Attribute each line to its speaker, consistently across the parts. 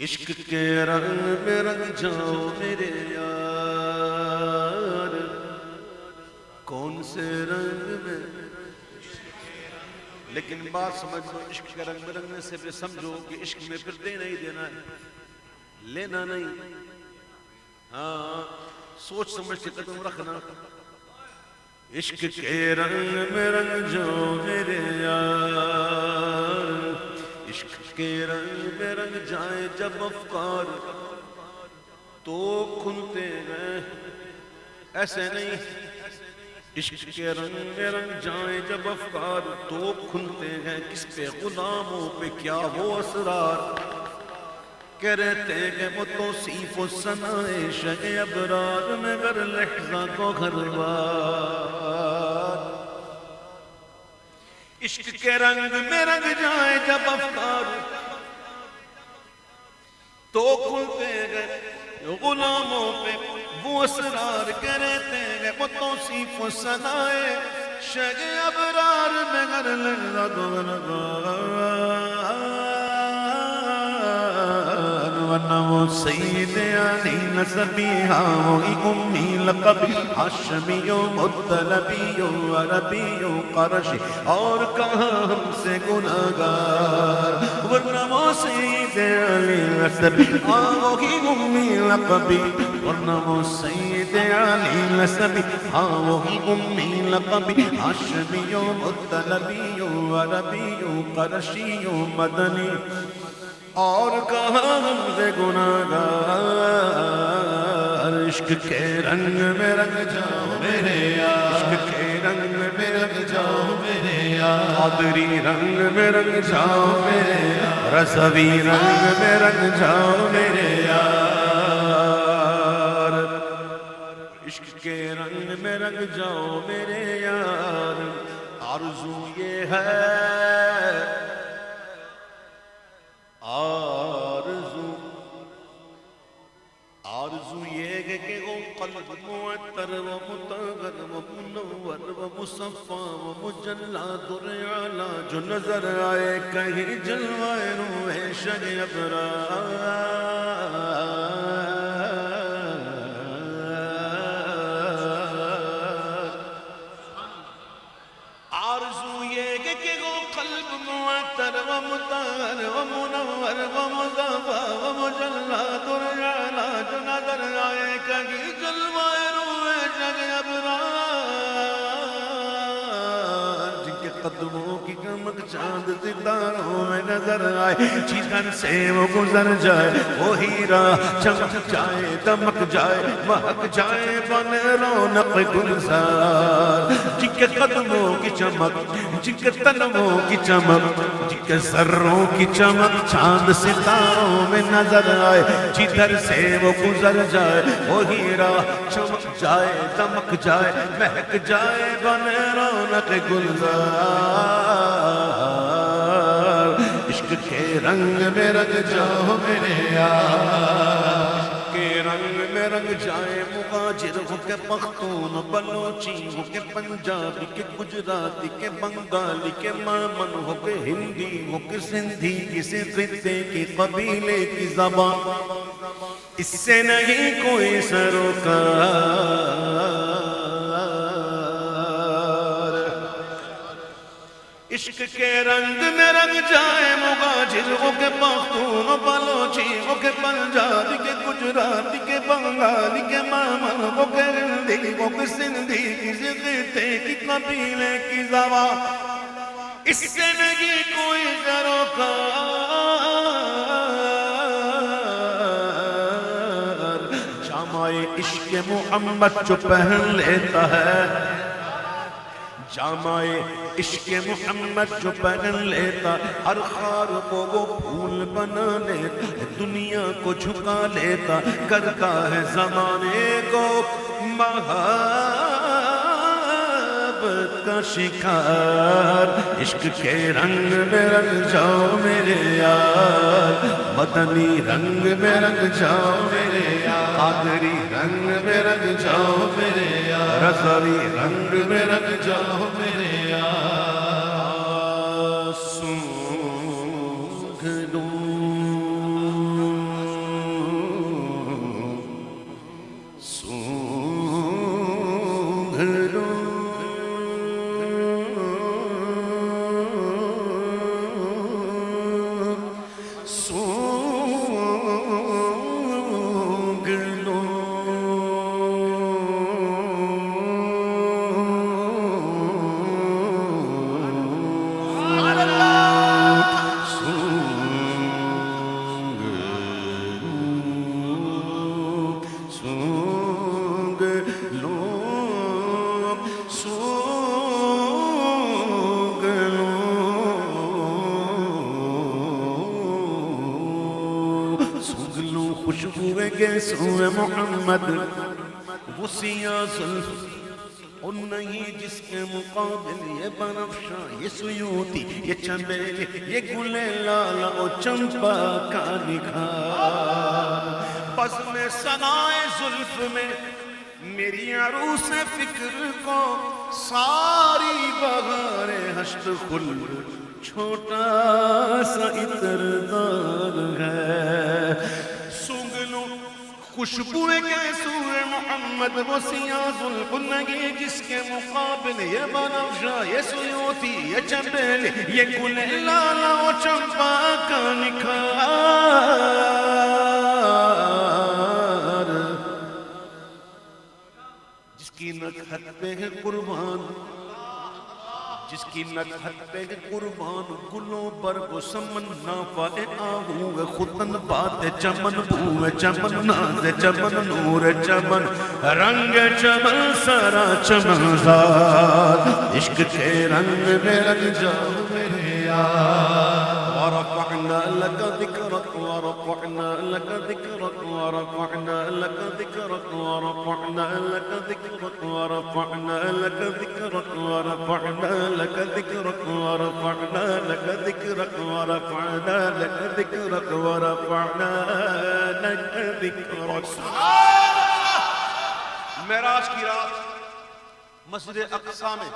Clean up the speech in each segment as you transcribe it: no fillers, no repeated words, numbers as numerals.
Speaker 1: عشق کے رنگ میں رنگ جاؤ میرے یار، کون سے رنگ میں؟ لیکن بات سمجھ لو، عشق کے رنگ میں رنگنے سے بھی سمجھو کہ عشق میں پھر دینا ہی دینا ہے، لینا نہیں۔ ہاں، سوچ سمجھ کے قدم رکھنا۔ عشق کے رنگ میں رنگ جاؤ میرے یار، عشق کے رنگ میں رنگ جائیں جب افکار تو کھلتے ہیں، ایسے نہیں۔ عشق کے رنگ میں رنگ جائیں جب افکار تو کھلتے ہیں، کس پہ غلاموں پہ کیا وہ اسرار، کہ رہتے ہیں وہ توصیف و ثنائے شہ ابرار میں گر لحظہ کو گھر بار۔ عشق کے رنگ میں رنگ جائیں جب افکار تو کھلتے ہیں غلاموں پہ وہ اسرار، کہ رہتے ہیں وہ توصیف و ثنائے شہ ابرار میں گر لحظہ کو گھر بار۔ ونو سید علی نسبیہ وہی امی لقبی ہاشمی و مطلبی و عربی و قرشی، اور کہاں ہم سے گناہگار۔ ونو سید علی نسبیہ وہی امی لقبی، ونو سید علی نسبیہ وہی امی لقبی ہاشمی و مطلبی و عربی و قرشی و مدنی، اور کہاں ہم سے گناہگار۔ عشق کے رنگ میں رنگ جاؤ میرے یار، عشق کے رنگ میں رنگ جاؤ میرے یار، قادری رنگ میں رنگ جاؤ میرے یار، رضوی رنگ میں رنگ جاؤ میرے یار۔ عشق کے رنگ میں رنگ جاؤ میرے یار، آرزو یہ ہے، آرزو یہ ہے کہ وہ قلب معطر و مطہر و منور و مصفا و مجلا در اعلی جو نظر آئے کہیں جلوہ روح شہ ابرار۔ آرزو یہ ہے کہ وہ قلب معطر و مطہر و منور و مصفا و مجلا در اعلی جو نظر آئے کہیں جلوہ روح شہ ابرار، جن کے قدموں کی چمک چاند ستاروں میں نظر آئے، جدھر سے وہ گزر جائے وہ ہیرا چمک جائے دمک جائے مہک جائے بن رونق گلزار۔ جن کے قدموں کی چمک، جن کے تنموں کی چمک، جن کے سروں کی چمک چاند ستاروں میں نظر آئے، جدھر سے وہ گزر جائے وہ ہیرا چمک جائے دمک جائے مہک جائے بن رونق گلزار۔ عشق کے رنگ میں رنگ جاؤ میرے یار، عشق کے رنگ میں رنگ جائے مہاجر ہو کے پختون بلوچی ہو کے پنجابی کے گجراتی کے بنگالی کے مامن ہو کے ہندی ہو کے سندھی کسی خطے کی قبیلے کی زبان، اس سے نہیں کوئی سروکار۔ عشق کے رنگ میں رنگ جائے مہاجر ہو کے پختون بلوچی ہو کے پنجابی کے گجراتی کے بنگالی کے مامن ہو کے ہندی ہو کے سندھی کسی خطے کی قبیلے کی زبان، اس سے نہیں کوئی سروکار۔ جامع عشق محمد جو پہن لیتا ہے، جامع عشق محمد جو پہن لیتا، ہر خار کو وہ پھول بنا لیتا، دنیا کو جھکا لیتا، کرتا ہے زمانے کو محبت کا شکار۔ عشق کے رنگ میں رنگ جاؤ میرے یار، مدنی رنگ میں رنگ جاؤ میرے یار، قادری رنگ میں رنگ جاؤ میرے یار، رضوی رنگ میں رنگ جاؤ میرے یار۔ سونگھ لوں لو خوشبوئے گیسوئے محمد وہ سیاہ زلف اور نہیں جس کے مقابل یہ بنفشاں یہ سیوتی یہ چمیلی یہ گل لالا اور چمپا کا نکھار بزم ثنائے زلف میں میری عروس فکر کو ساری بہار حشر خلد چھوٹا سا عطردار ہے خوشبوئے گیسوئے محمد وہ سیاہ زلف نگی جس کے مقابل یہ بنفشاں یہ سیوتی یہ چمیلی یہ گل لالا و چمپا کا نکھار جس کی نکہت پہ ہے قربان جس کی نکہت پہ ہے قربان گلوں برگ و سمن نافع آہوں خطن بات چمن بھوے چمن ناز چمن نور چمن رنگ چمن سرا چمن زار عشق کے رنگ میں رنگ جاؤ میرے یار ورفعنا لك ذكرك ورفعنا لك ذكرك ورفعنا لك ذكرك ورفعنا لك ذكرك ورفعنا لك ذكرك ورفعنا لك ذكرك ورفعنا لك ذكرك ورفعنا لك ذكرك ورفعنا لك ذكرك معراج کی رات مسجد اقصی میں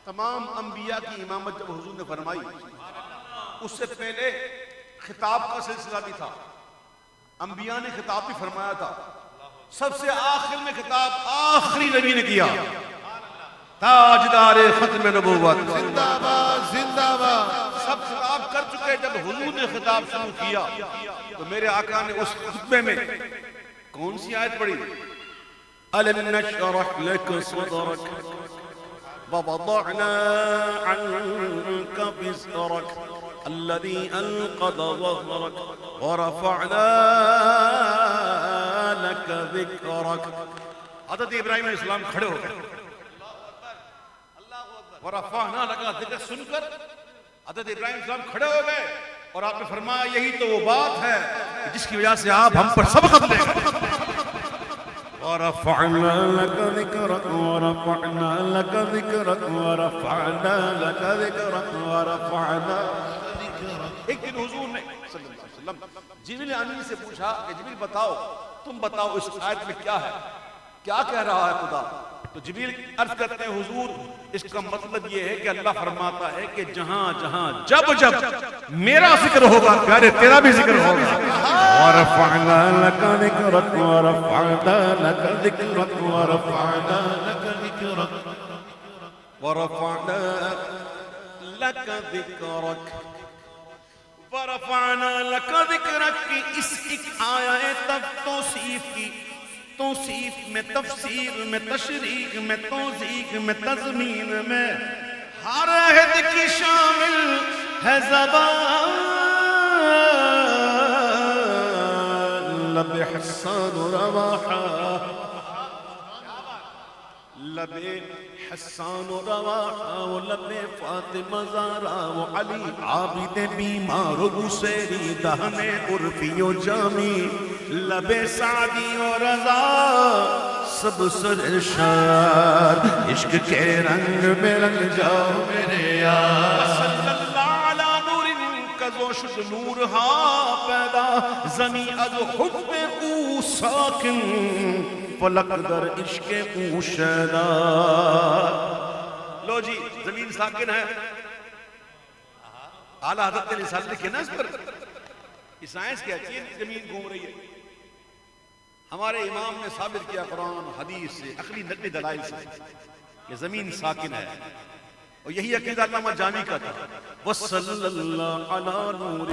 Speaker 1: تمام انبیاء کی امامت جب حضور نے فرمائی اس سے پہلے خطاب کا سلسلہ بھی تھا انبیاء نے خطاب بھی فرمایا تھا سب سے آخر میں خطاب آخری نبی نے کیا تاجدار ختم نبوت زندہ باد زندہ باد سب خطاب کر چکے جب حضور نے خطاب شروع کیا تو میرے آقا نے اس خطبے میں کون سی آیت پڑھی أَلَمْ نَشْرَحْ لَكَ صَدْرَكَ وَوَضَعْنَا عَنْكَ وِزْرَكَ الَّذِي أَنْقَضَ ظَهْرَكَ وَرَفَعْنَا لَكَ ذِكْرَكَ حضرت ابراہیم علیہ السلام کھڑے ہو گئے وَرَفَعْنَا لَكَ ذِكْرَكَ سن کر حضرت ابراہیم علیہ السلام کھڑے ہو گئے اور آپ نے فرمایا یہی تو وہ بات ہے جس کی وجہ سے آپ ہم پر سبقت لیں وَرَفَعْنَا لَكَ ذِكْرَكَ وَرَفَعْنَا لَكَ ذِكْرَكَ وَرَفَعْنَا لَكَ ذِكْرَكَ وَرَفَعْنَا ایک دن حضور نے صلی اللہ علیہ وسلم جبریل امین سے پوچھا کہ جبریل بتاؤ تم بتاؤ اس آیت میں کیا ہے کیا کہہ رہا ہے خدا تو جبریل عرض کرتے ہیں حضور اس کا مطلب یہ ہے کہ اللہ فرماتا ہے کہ جہاں جہاں جب جب میرا ذکر ہوگا پیارے تیرا بھی ذکر ہوگا وَرَفَعْنَا لَكَ ذِكْرَكَ وَرَفَعْنَا لَكَ ذِكْرَكَ وَرَفَعْنَا لَكَ ذِكْرَكَ وَرَفَعْنَا لَكَ ذِكْرَكَ وَرَفَعْنَا لَكَ ذِكْرَكَ کی اس ایک آیہ تب توصیف کی توصیف میں تفسیر میں تشریح میں توضیح میں تضمین میں ہر عہد کی شامل ہے زبان لب حسان رواحہ لب حسان رواحہ و لب فاطمہ زہرا و علی عابد بیمار و بسیری دہن عرفی و جامی لب سعدی و رضا سب سرشار عشق کے رنگ میں رنگ جاؤ میرے یار صلی اللہ علی نور کذو شد نور ہاں پیدا زمین از حب او ساکن فلک در عشق او شیدا لو جی زمین ساکن ہے اعلیٰ حضرت نے رسالت لکھے نا اس پر یہ سائنس کہتی ہے زمین گھوم رہی ہے ہمارے امام نے ثابت کیا قرآن حدیث سے، عقلی نقلی دلائل سے کہ زمین ساکن ہے، اور یہی عقیدہ علامہ جامی کا تھا. وصلی اللہ علی نور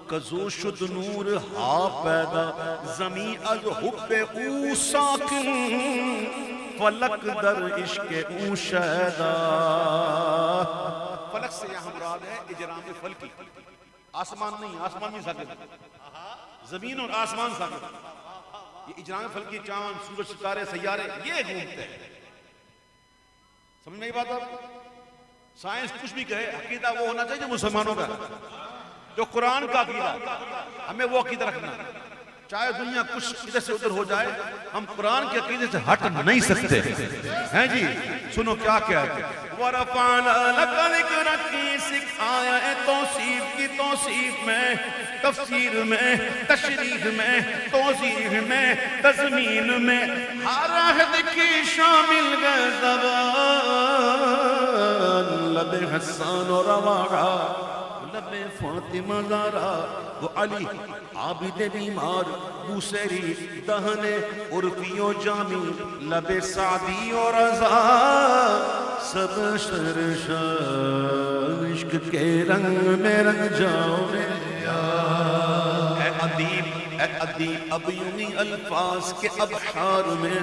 Speaker 1: کزو شد نور ہا پیدا زمین از حب او ساکن فلک در عشق او شیدا. فلک سے یہاں مراد ہے اجرام فلکی، آسمان نہیں، آسمان بھی ساکن، زمین اور آسمان ساکن. یہ اجرام فلکی، چاند، سورج، ستارے، سیارے یہ گھومتے ہیں. سمجھ میں یہ بات آپ؟ سائنس کچھ بھی کہے، عقیدہ وہ ہونا چاہیے جو مسلمانوں کا، جو قرآن کا عقیدہ، ہمیں وہ عقیدہ رکھنا. چاہے دنیا کچھ ادھر سے ادھر ہو جائے، ہم قرآن کے عقیدے سے ہٹ نہیں سکتے ہیں. جی سنو کیا کہتے ہیں. وَرَفَعْنَا لَكَ ذِكْرَكَ کی سکھایا ہے توصیف کی توصیف میں، تفسیر میں، تشریح میں، توضیح میں، تضمین میں، ہر عہد کی شامل گئے زبان. لب حسان و رواحہ، لب فاطمہ زہرا، وہ علی عابد بیمار، بوسری دہن عرفی و جامی، لب سعدی و رضا، سب شرشان عشق کے رنگ میں رنگ جاؤ میرے یار. اے ادیب اب یونی الفاظ کے ابحار میں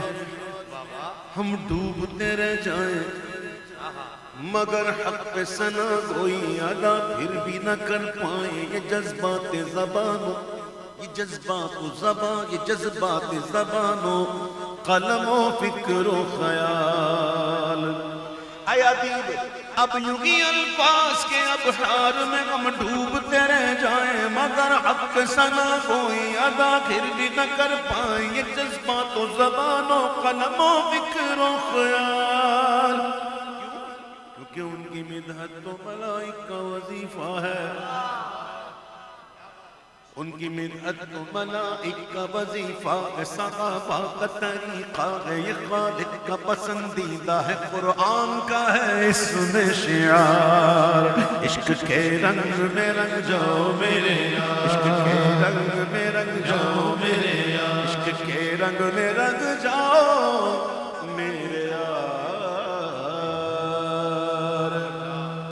Speaker 1: ہم ڈوبتے رہ جائیں، مگر حق پہ ثنا کوئی ادا پھر بھی نہ کر پائیں. یہ جذبات زبان، یہ جذبات زبان، یہ جذبات زبان و قلم و فکر و خیال. اے ادیب اب یونی الفاظ کے ابحار میں ہم ڈوبتے رہ جائیں، مگر حق پہ ثنا کوئی ادا پھر بھی نہ کر پائیں. یہ جذبات و زبان و قلم و فکر و خیال. کہ ان کی مدحت تو ملائک کا وظیفہ ہے، ان کی مدحت تو ملائک کا وظیفہ ہے، صحابہ کا طریقہ ہے، یہ خالق کا پسندیدہ ہے، قرآن کا ہے اس میں شعار. عشق کے رنگ میں رنگ جاؤ میرے یار، عشق کے رنگ